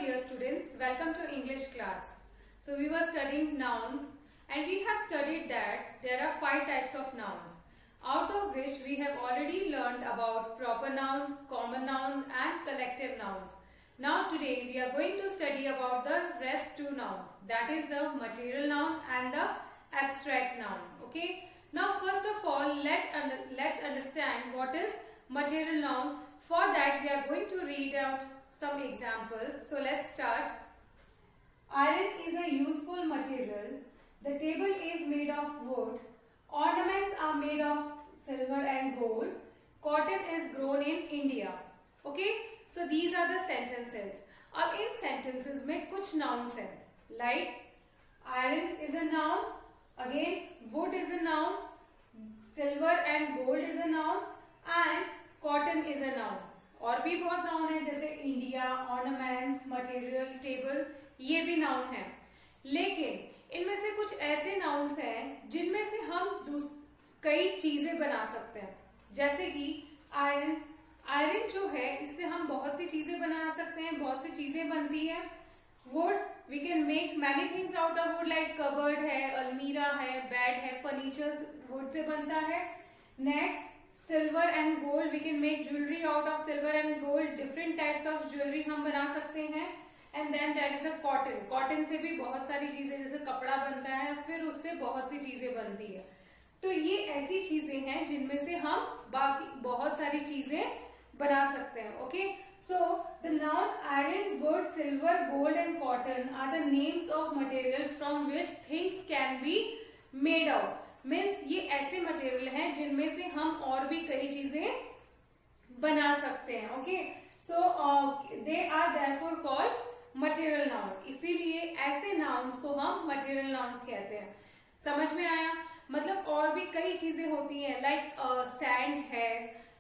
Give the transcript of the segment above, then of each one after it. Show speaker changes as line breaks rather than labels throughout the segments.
dear students, welcome to English class. So we were studying nouns and we have studied that there are 5 types of nouns, out of which we have already learned about proper nouns, common nouns and collective nouns. Now today we are going to study about the rest 2 nouns, that is the material noun and the abstract noun. Okay. Now first of all let's understand what is material noun. For that we are going to read out some examples. So let's start. Iron is a useful material. The table is made of wood. Ornaments are made of silver and gold. Cotton is grown in India. Okay. So these are the sentences. अब इन sentences में कुछ nouns हैं. Like iron is a noun. Again wood is a noun. Silver and gold is a noun. And cotton is a noun. और भी बहुत noun है जैसे India, ornaments, material, table, ये भी नाउन है. लेकिन इनमें से कुछ ऐसे नाउन्स हैं जिनमें से हम कई चीजें बना सकते हैं. जैसे कि आयरन. आयरन जो है इससे हम बहुत सी चीजें बना सकते हैं, बहुत सी चीजें बनती है. Wood, we can make many things out of wood, like cupboard है, अलमीरा है, बेड है, फर्नीचर वुड से बनता है. Next silver and gold, we can make jewellery out of silver and gold. Different types of jewellery हम बना सकते हैं. And then there is a cotton. Cotton से भी बहुत सारी चीजें, जैसे कपड़ा बनता है, फिर उससे बहुत सी चीजें बनती है. तो ये ऐसी चीजें हैं जिनमें से हम बाकी बहुत सारी चीजें बना सकते हैं. Okay. So the noun iron, wood, silver, gold and cotton are the names of material from which things can be made out. Means ये ऐसे मटेरियल हैं जिनमें से हम और भी कई चीजें बना सकते हैं. Okay. So they are therefore called material noun. इसीलिए ऐसे नाउन्स को हम मटेरियल नाउन्स कहते हैं. समझ में आया? मतलब और भी कई चीजें होती हैं, लाइक सैंड है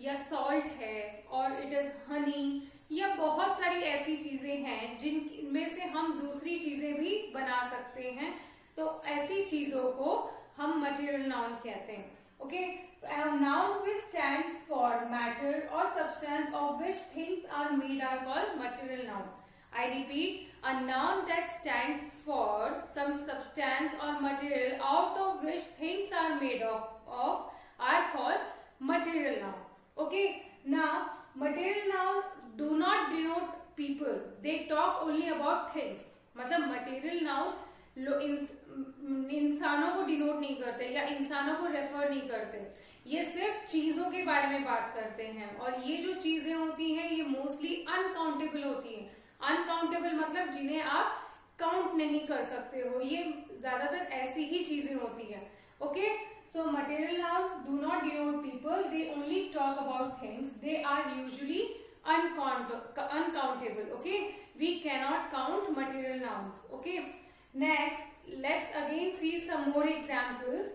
या सॉल्ट है और इट इज हनी, या बहुत सारी ऐसी चीजें हैं जिनमें से हम दूसरी चीजें भी बना सकते हैं. तो ऐसी चीजों को हम मटेरियल नाउन कहते हैं. Okay. Noun which stands for matter और substance of which things are made are called material noun. I repeat, a noun that stands for some substance or material out of which things are made of are called material noun. Okay. Now, material noun do not denote people. They talk only about things. मतलब material noun इंसानों को denote नहीं करते या इंसानों को refer नहीं करते. ये सिर्फ चीजों के बारे में बात करते हैं. और ये जो चीजें होती हैं ये मोस्टली अनकाउंटेबल होती हैं. अनकाउंटेबल मतलब जिन्हें आप काउंट नहीं कर सकते हो. ये ज्यादातर ऐसी ही चीजें होती हैं. Okay. So material noun do not denote people. They only talk about things. They are usually uncountable. Okay. We cannot count material nouns. Okay. Next, let's again see some more examples.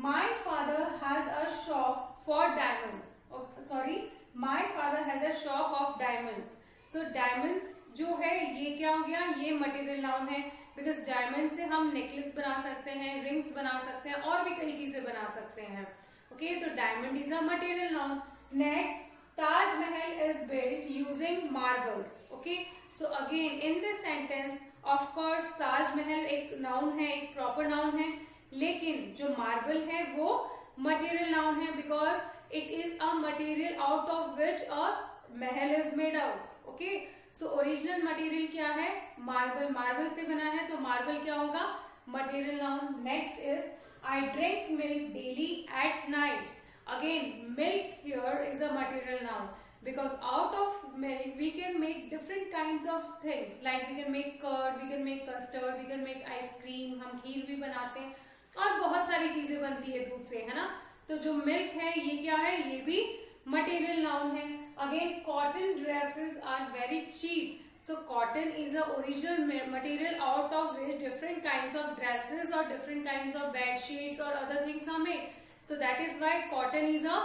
My father has a shop for diamonds. Oh, sorry, my father has a shop of diamonds. So diamonds जो है ये क्या हो गया, ये material noun है. Because diamond से हम नेकलेस बना सकते हैं, रिंग्स बना सकते हैं और भी कई चीजें बना सकते हैं. ओके. तो diamond is a material noun. Next, Taj Mahal is built using marbles. Okay. So again in this sentence of course Taj Mahal एक नाउन है, एक प्रॉपर नाउन है, लेकिन जो मार्बल है वो मटेरियल नाउन है because it is a material out of which a mahal is made out. Okay. So original material क्या है? मार्बल. मार्बल से बना है तो मार्बल क्या होगा? Material noun. Next is I drink milk daily at night. Again milk here is a material noun because out of milk we can make different kinds of things, like we can make curd, we can make custard, we can make ice cream. हम खीर भी बनाते हैं और बहुत सारी चीजें बनती है दूध से, है ना. तो जो मिल्क है ये क्या है? ये भी मटेरियल नाउन है. Again cotton dresses are very cheap. So cotton is a original material out of which different kinds of dresses or different kinds of bed sheets or other things are made. So that is why cotton is a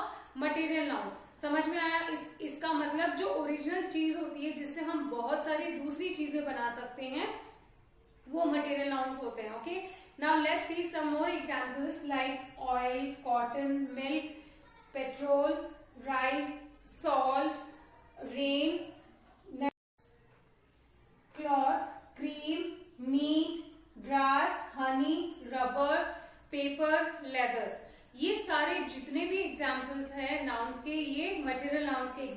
material noun. समझ में आया? इसका मतलब जो original चीज होती है जिससे हम बहुत सारी दूसरी चीजें बना सकते हैं वो मटेरियल नाउन्स होते हैं. Okay. Now let's see some more examples like oil, cotton, milk, petrol, rice, salt, rain.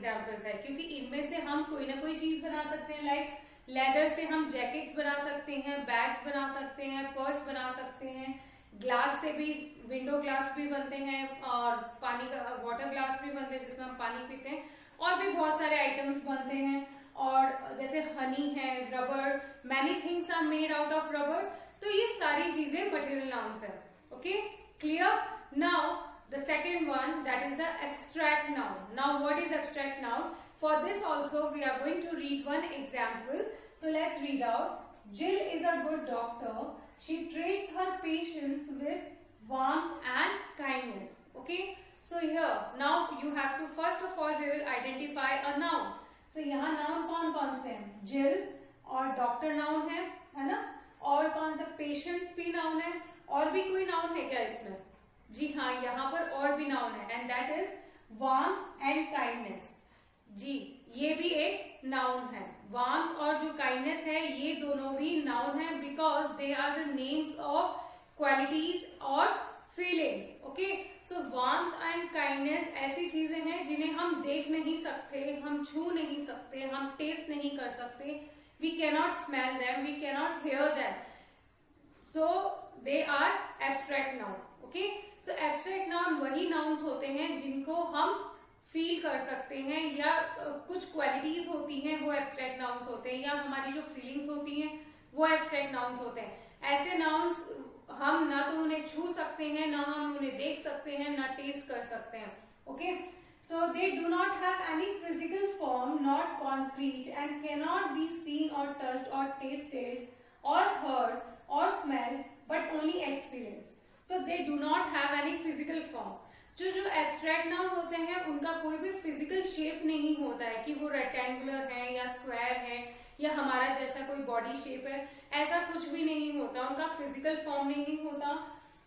Examples है, क्योंकि इनमें से हम कोई ना कोई चीज बना सकते हैं। लाइक लेदर से हम जैकेट्स बना सकते हैं, बैग्स बना सकते हैं, पर्स बना सकते हैं। ग्लास से भी विंडो ग्लास भी बनते हैं, और पानी का वाटर ग्लास भी बनते हैं जिसमें हम पानी पीते हैं, और भी बहुत सारे आइटम्स बनते हैं। और जैसे हनी है, rubber, many things are made out of rubber. तो ये सारी चीजें मटेरियल नाउन्स है। Okay, clear? Now the second one, that is the abstract noun. Now what is abstract noun? For this also we are going to read one example. So let's read out. Jill is a good doctor. She treats her patients with warmth and kindness. Okay, so here now you have to, first of all we will identify a noun. So यहाँ noun कौन कौन से हैं? Jill और doctor noun है ना? और कौन सा patients भी noun है? और भी कोई noun है क्या इसमें? जी हाँ, यहाँ पर और भी नाउन है, and that is warm and kindness. जी, ये भी एक नाउन है। वार्म और जो काइंडनेस है, ये दोनों भी नाउन है, because they are the names of qualities और feelings. Okay, so warm and kindness ऐसी चीजें हैं जिन्हें हम देख नहीं सकते, हम छू नहीं सकते, हम टेस्ट नहीं कर सकते। We cannot smell them, we cannot hear them, so they are abstract noun. Okay, so abstract noun वही नाउन्स होते हैं जिनको हम फील कर सकते हैं, या कुछ क्वालिटीज होती हैं वो एब्स्ट्रैक्ट नाउन्स होते हैं, या हमारी जो फीलिंग्स होती हैं वो एब्स्ट्रैक्ट नाउन्स होते हैं। ऐसे नाउन्स हम ना तो उन्हें छू सकते हैं, ना हम उन्हें देख सकते हैं, ना टेस्ट कर सकते हैं। Okay, so they do not have any physical form, not concrete, and cannot be seen और टच्ड और टेस्टेड और हर्ड और smell, but only experience. So they do not have any physical form. जो abstract noun होते हैं उनका कोई भी फिजिकल शेप नहीं होता है कि वो रेक्टेंगुलर है या स्क्वायर है या हमारा जैसा कोई बॉडी शेप है, ऐसा कुछ भी नहीं होता, उनका फिजिकल फॉर्म नहीं होता।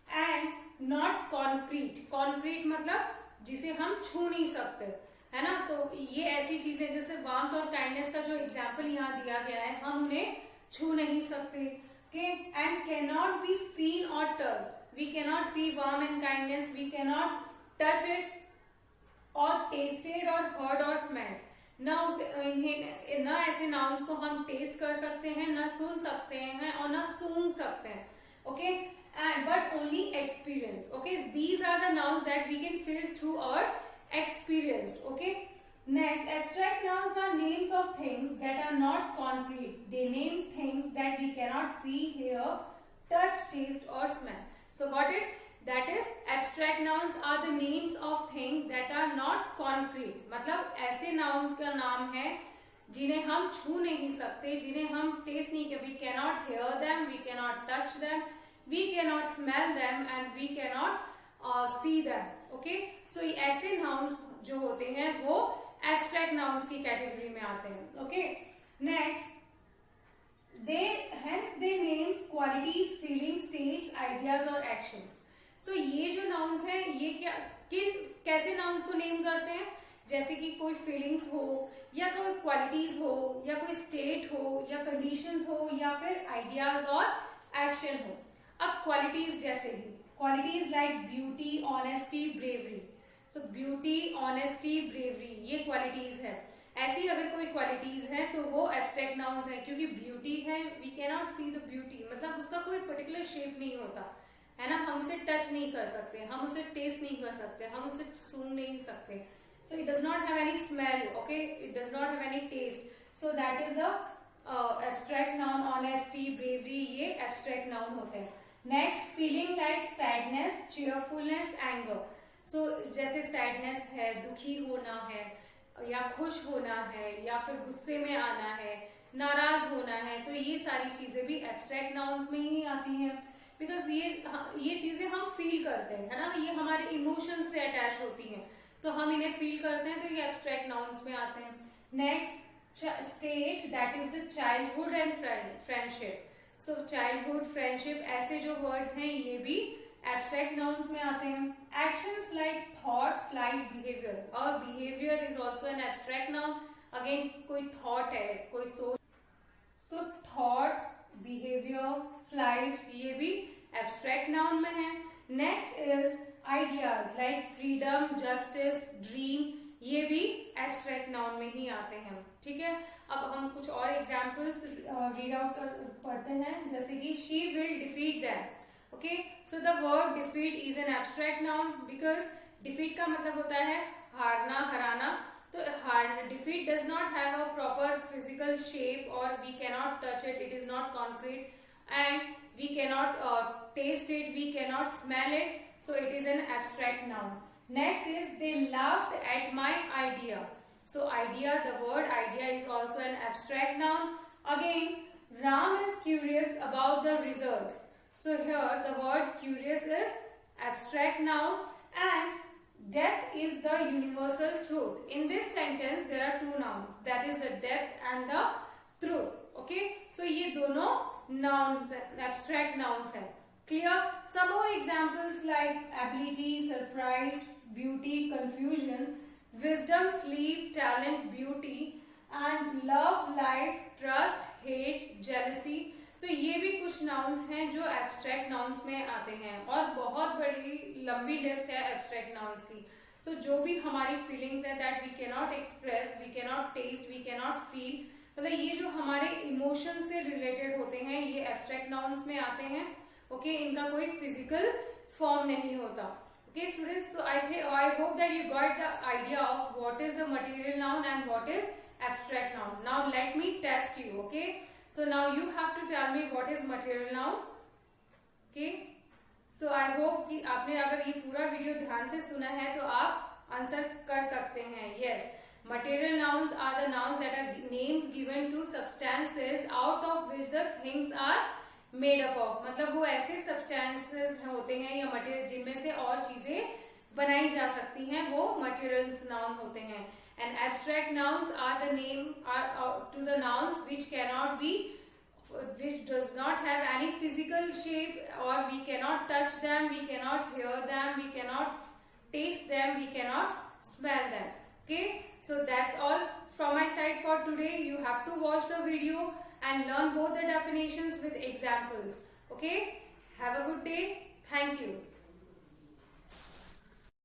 एंड नॉट कॉन्क्रीट, कॉन्क्रीट मतलब जिसे हम छू नहीं सकते, है ना। तो ये ऐसी चीजें जैसे वार्मथ और काइंडनेस का जो एग्जाम्पल यहाँ दिया गया है, हम उन्हें छू नहीं सकते। Okay, and cannot be seen और touched, we cannot see warmth and kindness, we cannot touch it or taste it or heard or smelled। ना ऐसे नाउन्स को हम टेस्ट कर सकते हैं, ना सुन सकते हैं और ना सूंघ सकते हैं। Okay, and but only experience. Okay, these are the nouns that we can feel through our experience. Okay, next, abstract nouns are names of things that are not concrete. They name things that we cannot see, hear, touch, taste or smell. So got it? That is, abstract nouns are the names of things that are not concrete. मतलब ऐसे nouns का नाम है जिन्हें हम छू नहीं सकते, जिन्हें हम टेस्ट नहीं कर, we cannot hear them, we cannot touch them, we cannot smell them and we cannot see them. Okay? So ऐसे nouns जो होते हैं वो abstract nouns की कैटेगरी में आते हैं। Okay? Next, hence they names qualities, feelings, states, ideas और actions. So ये जो nouns हैं, ये कैसे nouns को नेम करते हैं? जैसे कि कोई फीलिंग्स हो, या कोई क्वालिटीज हो, या कोई स्टेट हो, या कंडीशंस हो, या फिर आइडियाज और एक्शन हो। अब क्वालिटीज जैसे भी, qualities like beauty, honesty, bravery. सो ब्यूटी, ऑनेस्टी, ब्रेवरी ये क्वालिटीज है। ऐसी अगर कोई क्वालिटीज है तो वो एब्स्ट्रैक्ट नाउन्स है, क्योंकि ब्यूटी है, we can not see the beauty, मतलब उसका कोई पर्टिकुलर शेप नहीं होता है ना, हम उसे टच नहीं कर सकते, हम उसे टेस्ट नहीं कर सकते, हम उसे सूंघ नहीं सकते। So it does not have any smell, okay, it does not have any taste, so that is the abstract noun. Honesty, bravery ये एब्स्ट्रैक्ट नाउन होते हैं। Next, feeling like sadness, cheerfulness, anger. So जैसे sadness है, दुखी होना है, या खुश होना है, या फिर गुस्से में आना है, नाराज होना है, तो ये सारी चीजें भी एब्स्ट्रैक्ट नाउन्स में ही आती हैं, बिकॉज ये चीजें हम फील करते हैं, है ना, ये हमारे इमोशन से अटैच होती हैं, तो हम इन्हें फील करते हैं, तो ये एब्स्ट्रैक्ट नाउन्स में आते हैं। Next, state, that is the childhood and friendship. So childhood, friendship ऐसे जो वर्ड्स हैं ये भी एब्स्ट्रैक्ट नाउन्स में आते हैं। Actions like thought, flight, behaviour, और behaviour is also an abstract noun. Again कोई थॉट है, कोई सोच, सो थॉट, बिहेवियर, फ्लाइट ये भी एब्स्ट्रैक्ट नाउन में है। Next is ideas like freedom, justice, dream, ये भी एब्स्ट्रैक्ट नाउन में ही आते हैं, ठीक है। अब हम कुछ और एग्जाम्पल्स रीड आउट पढ़ते हैं, जैसे कि she will defeat them. Okay, so the word defeat is an abstract noun because defeat का मतलब होता है हारना, हराना। तो defeat does not have a proper physical shape और we cannot touch it, it is not concrete and we cannot taste it, we cannot smell it, so it is an abstract noun. Next is they laughed at my idea. So idea, the word idea is also an abstract noun. Again, Ram is curious about the results. So here the word curious is abstract noun and death is the universal truth. In this sentence there are two nouns, that is the death and the truth. Okay, so ये दोनों nouns, abstract nouns है. Clear? Some more examples like ability, surprise, beauty, confusion, wisdom, sleep, talent, beauty, and love, life, trust, hate, jealousy. तो ये भी कुछ nouns हैं जो abstract nouns में आते हैं और बहुत बड़ी लंबी लिस्ट है abstract nouns की. So जो भी हमारी feelings है that we cannot express, we cannot taste, we cannot feel, मतलब ये जो हमारे इमोशन से रिलेटेड होते हैं ये एब्स्ट्रैक्ट नाउन्स में आते हैं. ओके, इनका कोई फिजिकल फॉर्म नहीं होता. ओके स्टूडेंट्स, तो I hope that you got the idea of what is the material noun and what is abstract noun. Now let me test you. Okay, so now you have to tell me what is material noun. Okay, so I hope कि आपने अगर ये पूरा video ध्यान से सुना है तो आप आंसर कर सकते हैं. Yes, material nouns are the nouns that are names given to substances out of which the things are made up of. मतलब वो ऐसे substances होते हैं या material जिनमें से और चीजें बनाई जा सकती हैं, वो material noun होते हैं. And abstract nouns are the name to the nouns which cannot be, which does not have any physical shape, or we cannot touch them, we cannot hear them, we cannot taste them, we cannot smell them. Okay, so that's all from my side for today. You have to watch the video and learn both the definitions with examples. Okay, have a good day. Thank you.